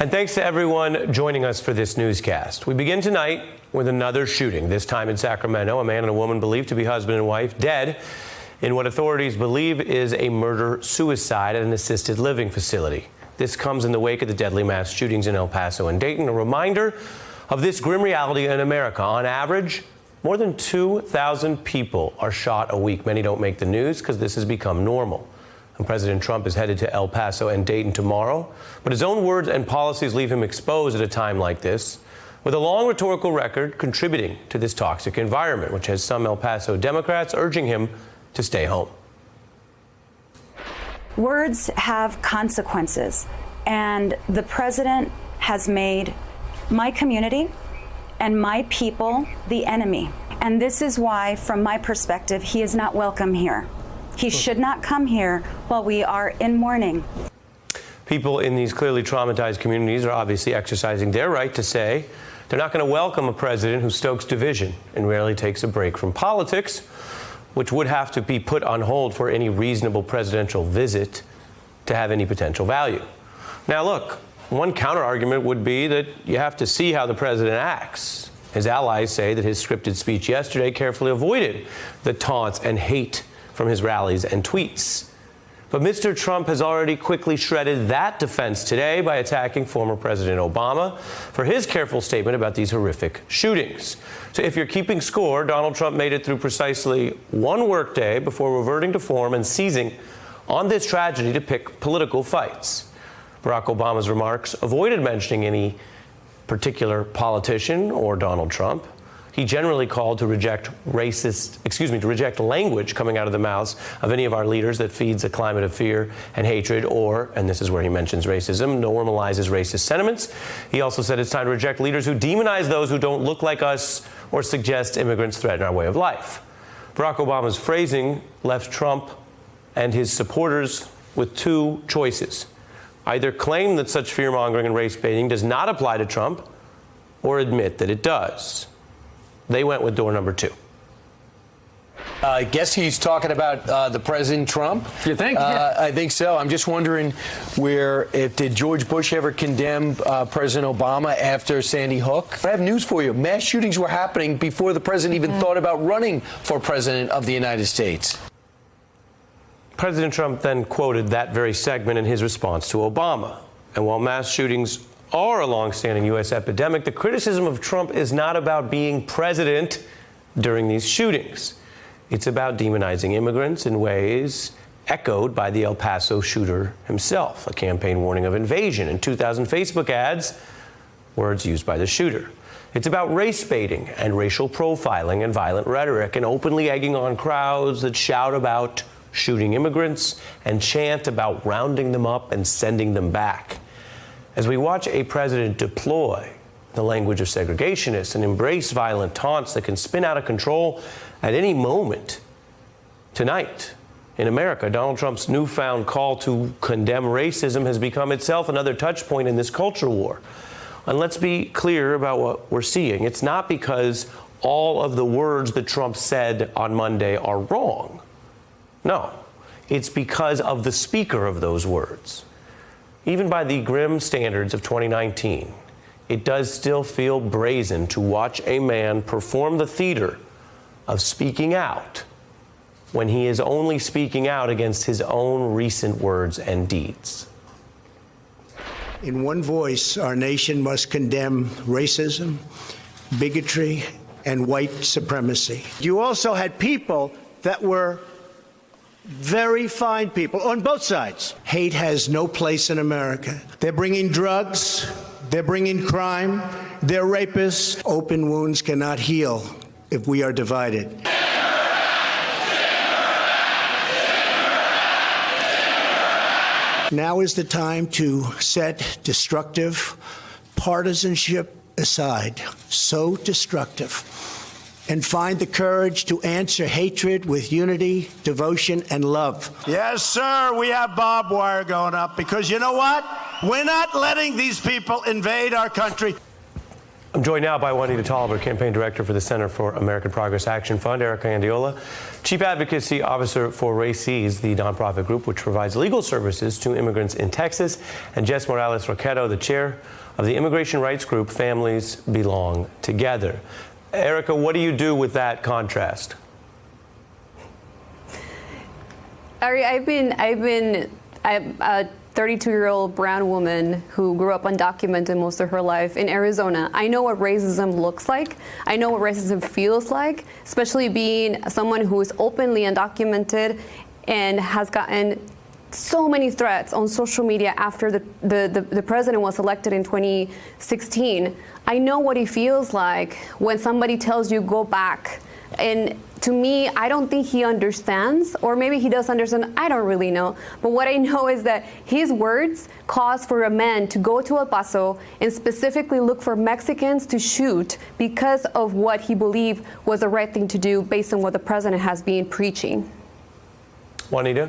And thanks to everyone joining us for this newscast. We begin tonight with another shooting, this time in Sacramento. A man and a woman believed to be husband and wife dead in what authorities believe is a murder-suicide at an assisted living facility. This comes in the wake of the deadly mass shootings in El Paso and Dayton, a reminder of this grim reality in America. On average, more than 2,000 people are shot a week. Many don't make the news because this has become normal. And President Trump is headed to El Paso and Dayton tomorrow, but his own words and policies leave him exposed at a time like this, with a long rhetorical record contributing to this toxic environment, which has some El Paso Democrats urging him to stay home. Words have consequences, and the president has made my community and my people the enemy. And this is why, from my perspective, he is not welcome here. He should not come here while we are in mourning. People in these clearly traumatized communities are obviously exercising their right to say they're not going to welcome a president who stokes division and rarely takes a break from politics, which would have to be put on hold for any reasonable presidential visit to have any potential value. Now, look, one counter-argument would be that you have to see how the president acts. His allies say that his scripted speech yesterday carefully avoided the taunts and hate from his rallies and tweets. But Mr. Trump has already quickly shredded that defense today by attacking former President Obama for his careful statement about these horrific shootings. So if you're keeping score, Donald Trump made it through precisely one workday before reverting to form and seizing on this tragedy to pick political fights. Barack Obama's remarks avoided mentioning any particular politician or Donald Trump. He generally called to reject language coming out of the mouths of any of our leaders that feeds a climate of fear and hatred or, and this is where he mentions racism, normalizes racist sentiments. He also said it's time to reject leaders who demonize those who don't look like us or suggest immigrants threaten our way of life. Barack Obama's phrasing left Trump and his supporters with two choices. Either claim that such fear-mongering and race-baiting does not apply to Trump or admit that it does. They went with door number two. I guess he's talking about the President Trump. You think? I think so. I'm just wondering did George Bush ever condemn President Obama after Sandy Hook? But I have news for you. Mass shootings were happening before the president even thought about running for president of the United States. President Trump then quoted that very segment in his response to Obama. And while mass shootings are a long-standing U.S. epidemic, the criticism of Trump is not about being president during these shootings. It's about demonizing immigrants in ways echoed by the El Paso shooter himself, a campaign warning of invasion in 2,000 Facebook ads, words used by the shooter. It's about race baiting and racial profiling and violent rhetoric and openly egging on crowds that shout about shooting immigrants and chant about rounding them up and sending them back. As we watch a president deploy the language of segregationists and embrace violent taunts that can spin out of control at any moment, tonight in America, Donald Trump's newfound call to condemn racism has become itself another touch point in this culture war. And let's be clear about what we're seeing. It's not because all of the words that Trump said on Monday are wrong. No, it's because of the speaker of those words. Even by the grim standards of 2019, it does still feel brazen to watch a man perform the theater of speaking out when he is only speaking out against his own recent words and deeds. In one voice, our nation must condemn racism, bigotry, and white supremacy. You also had people that were very fine people on both sides. Hate has no place in America. They're bringing drugs. They're bringing crime. They're rapists. Open wounds cannot heal if we are divided. Now is the time to set destructive partisanship aside, so destructive, and find the courage to answer hatred with unity, devotion, and love. Yes, sir, we have barbed wire going up because you know what? We're not letting these people invade our country. I'm joined now by Juanita Tolliver, campaign director for the Center for American Progress Action Fund, Erica Andiola, chief advocacy officer for RAICES, the nonprofit group which provides legal services to immigrants in Texas, and Jess Morales Roquetto, the chair of the immigration rights group Families Belong Together. Erica, what do you do with that contrast? Ari, I'm a 32-year-old brown woman who grew up undocumented most of her life in Arizona. I know what racism looks like. I know what racism feels like, especially being someone who is openly undocumented and has gotten so many threats on social media after the president was elected in 2016. I know what it feels like when somebody tells you go back. And to me, I don't think he understands, or maybe he does understand, I don't really know. But what I know is that his words cause for a man to go to El Paso and specifically look for Mexicans to shoot because of what he believed was the right thing to do based on what the president has been preaching. Juanita?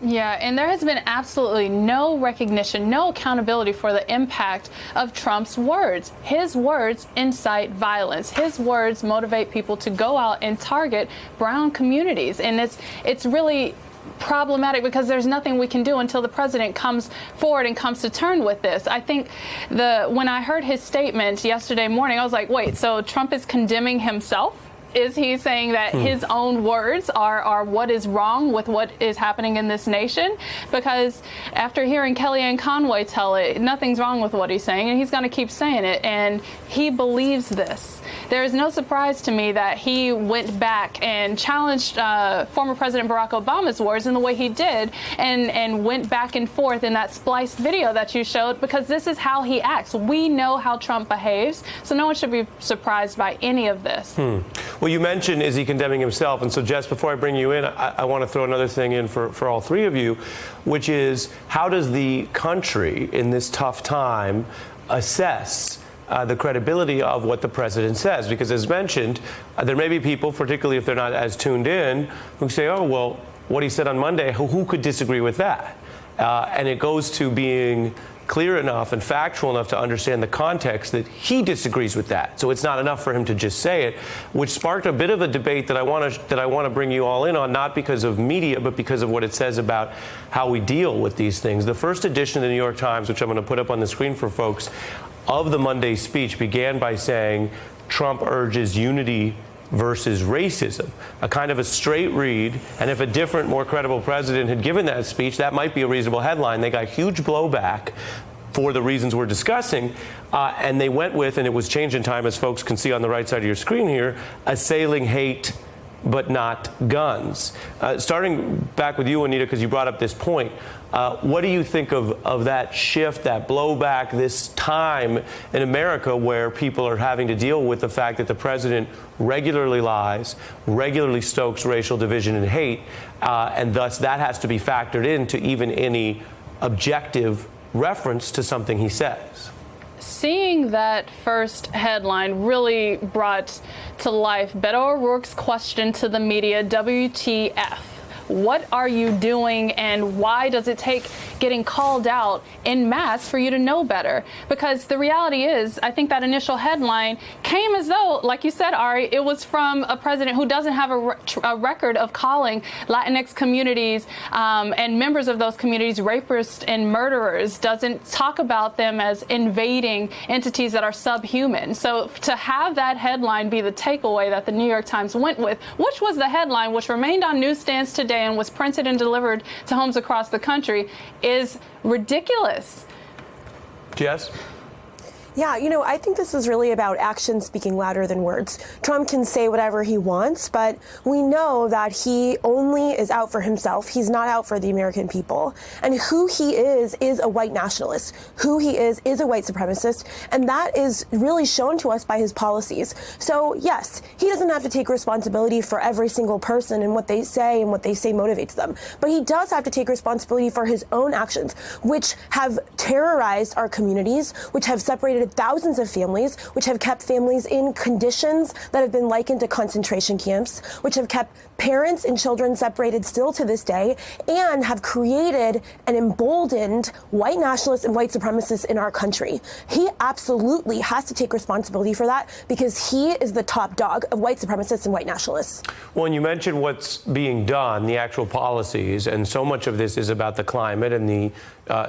Yeah, and there has been absolutely no recognition, no accountability for the impact of Trump's words. His words incite violence. His words motivate people to go out and target brown communities. And it's really problematic because there's nothing we can do until the president comes forward and comes to terms with this. I think when I heard his statement yesterday morning, I was like, wait, so Trump is condemning himself? Is he saying that his own words are what is wrong with what is happening in this nation? Because after hearing Kellyanne Conway tell it, nothing's wrong with what he's saying, and he's going to keep saying it, and he believes this. There is no surprise to me that he went back and challenged former President Barack Obama's words in the way he did, and went back and forth in that spliced video that you showed, because this is how he acts. We know how Trump behaves, so no one should be surprised by any of this. Well, you mentioned, is he condemning himself? And so, Jess, before I bring you in, I want to throw another thing in for all three of you, which is, how does the country in this tough time assess the credibility of what the president says? Because, as mentioned, there may be people, particularly if they're not as tuned in, who say, oh, well, what he said on Monday, who could disagree with that? And it goes to being clear enough and factual enough to understand the context that he disagrees with that. So it's not enough for him to just say it, which sparked a bit of a debate that I want to bring you all in on, not because of media, but because of what it says about how we deal with these things. The first edition of the New York Times, which I'm going to put up on the screen for folks, of the Monday speech began by saying Trump urges unity versus racism, a kind of a straight read. And if a different, more credible president had given that speech, that might be a reasonable headline. They got huge blowback for the reasons we're discussing. And they went with, and it was changed in time, as folks can see on the right side of your screen here, assailing hate but not guns. Starting back with you, Anita, because you brought up this point, what do you think of that shift, that blowback, this time in America where people are having to deal with the fact that the president regularly lies, regularly stokes racial division and hate, and thus that has to be factored into even any objective reference to something he says? Seeing that first headline really brought to life Beto O'Rourke's question to the media, WTF? What are you doing, and why does it take getting called out en masse for you to know better? Because the reality is, I think that initial headline came as though, like you said, Ari, it was from a president who doesn't have a record of calling Latinx communities and members of those communities rapists and murderers, doesn't talk about them as invading entities that are subhuman. So to have that headline be the takeaway that the New York Times went with, which was the headline which remained on newsstands today and was printed and delivered to homes across the country, is ridiculous. Jess? Yeah, I think this is really about action speaking louder than words. Trump can say whatever he wants, but we know that he only is out for himself. He's not out for the American people. And who he is a white nationalist. Who he is a white supremacist. And that is really shown to us by his policies. So, yes, he doesn't have to take responsibility for every single person and what they say motivates them. But he does have to take responsibility for his own actions, which have terrorized our communities, which have separated separated thousands of families, which have kept families in conditions that have been likened to concentration camps, which have kept parents and children separated still to this day, and have created and emboldened white nationalists and white supremacists in our country. He absolutely has to take responsibility for that because he is the top dog of white supremacists and white nationalists. Well, and you mentioned what's being done, the actual policies, and so much of this is about the climate, and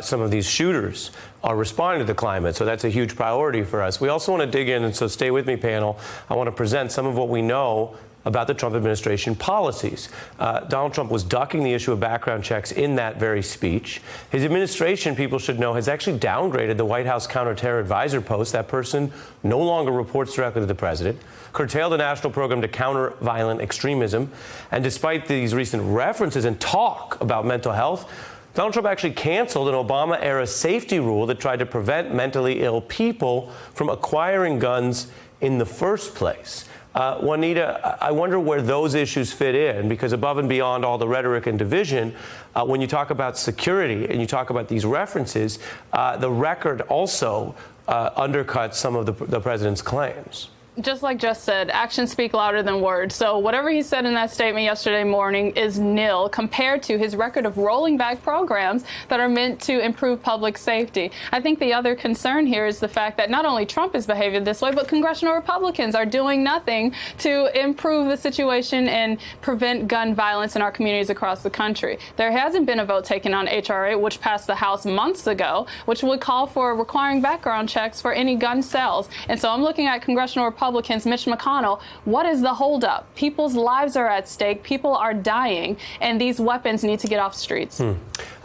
some of these shooters are responding to the climate, so that's a huge priority for us. We also want to dig in, and so stay with me, panel. I want to present some of what we know about the Trump administration policies. Donald Trump was ducking the issue of background checks in that very speech. His administration, people should know, has actually downgraded the White House counterterror advisor post. That person no longer reports directly to the president, curtailed the national program to counter violent extremism, and despite these recent references and talk about mental health, Donald Trump actually canceled an Obama-era safety rule that tried to prevent mentally ill people from acquiring guns in the first place. Juanita, I wonder where those issues fit in, because above and beyond all the rhetoric and division, when you talk about security and you talk about these references, the record also undercuts some of the president's claims. Just like Jess said, actions speak louder than words. So whatever he said in that statement yesterday morning is nil compared to his record of rolling back programs that are meant to improve public safety. I think the other concern here is the fact that not only Trump is behaving this way, but congressional Republicans are doing nothing to improve the situation and prevent gun violence in our communities across the country. There hasn't been a vote taken on H.R. 8, which passed the House months ago, which would call for requiring background checks for any gun sales. And so I'm looking at congressional Republicans, Mitch McConnell, what is the holdup? People's lives are at stake. People are dying, and these weapons need to get off streets.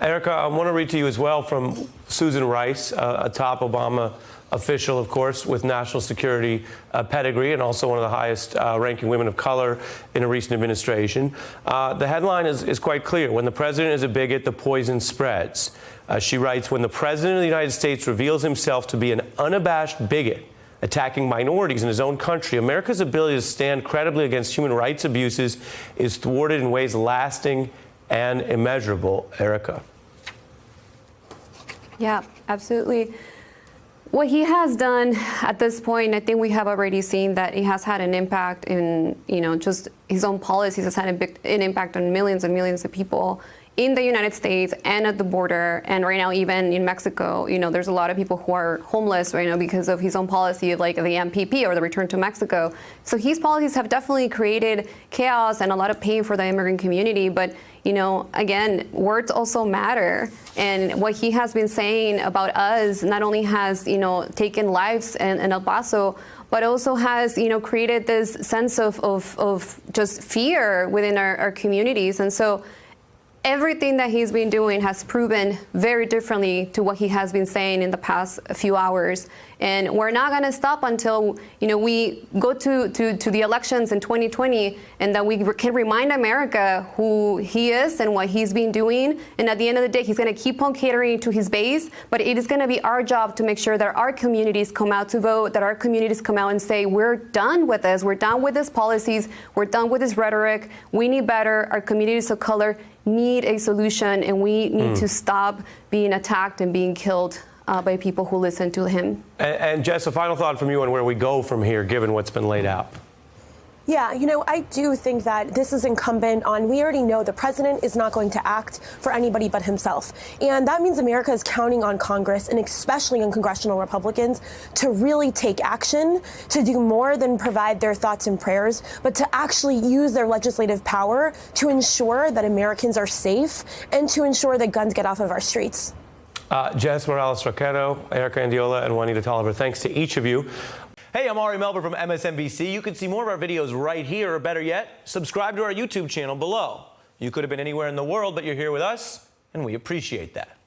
Erica, I want to read to you as well from Susan Rice, a top Obama official, of course, with national security pedigree and also one of the highest ranking women of color in a recent administration. The headline is quite clear. When the president is a bigot, the poison spreads. She writes, when the president of the United States reveals himself to be an unabashed bigot, attacking minorities in his own country, America's ability to stand credibly against human rights abuses is thwarted in ways lasting and immeasurable. Erica. Yeah, absolutely. What he has done at this point, I think we have already seen that he has had an impact in, just his own policies has had an impact on millions and millions of people in the United States and at the border, and right now even in Mexico, there's a lot of people who are homeless right now because of his own policy of like the MPP or the return to Mexico. So his policies have definitely created chaos and a lot of pain for the immigrant community. But again, words also matter, and what he has been saying about us not only has taken lives in El Paso, but also has created this sense of just fear within our communities. And so everything that he's been doing has proven very differently to what he has been saying in the past few hours. And we're not going to stop until, we go to the elections in 2020 and that we can remind America who he is and what he's been doing. And at the end of the day, he's going to keep on catering to his base. But it is going to be our job to make sure that our communities come out to vote, that our communities come out and say, we're done with this. We're done with these policies. We're done with this rhetoric. We need better. Our communities of color need a solution, and we need to stop being attacked and being killed by people who listen to him. And Jess, a final thought from you on where we go from here, given what's been laid out. Yeah, I do think that this is incumbent on, we already know the president is not going to act for anybody but himself. And that means America is counting on Congress, and especially on congressional Republicans, to really take action, to do more than provide their thoughts and prayers, but to actually use their legislative power to ensure that Americans are safe and to ensure that guns get off of our streets. Jess Morales-Roquero, Erica Andiola, and Juanita Tolliver, thanks to each of you. Hey, I'm Ari Melber from MSNBC. You can see more of our videos right here, or better yet, subscribe to our YouTube channel below. You could have been anywhere in the world, but you're here with us, and we appreciate that.